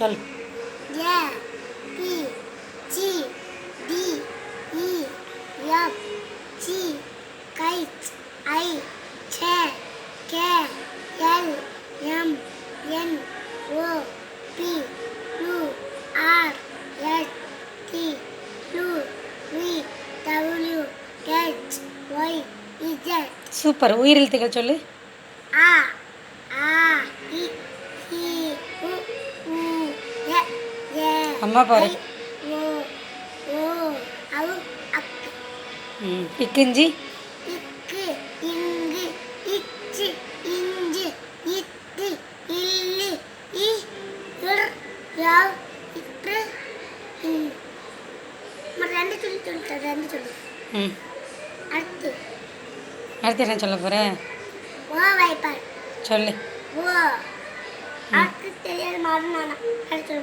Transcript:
சொல். A B C D E F G H I J K L M N O P Q R S T U V W X Y Z. Super. உயிரெழுத்துக்கள் சொல்லு. ஆ ஆ இ ஈ உ ஊ எ ஏ அம்மா பாரு. ஓ ஓ அவு அக். இக்கிஞ்சி. இக்கு இங்கு இச்சு இஞ்சு இத்து இல்லு இ இர் யாவ் இற்று இன். ரெண்டு சொல்லு. அடுத்து அடுத்து என்ன சொல்ல போகிற? ஓ வைப்பார் சொல்லு. ஓ அடுத்து தெரியாது மாறினானா அடுத்து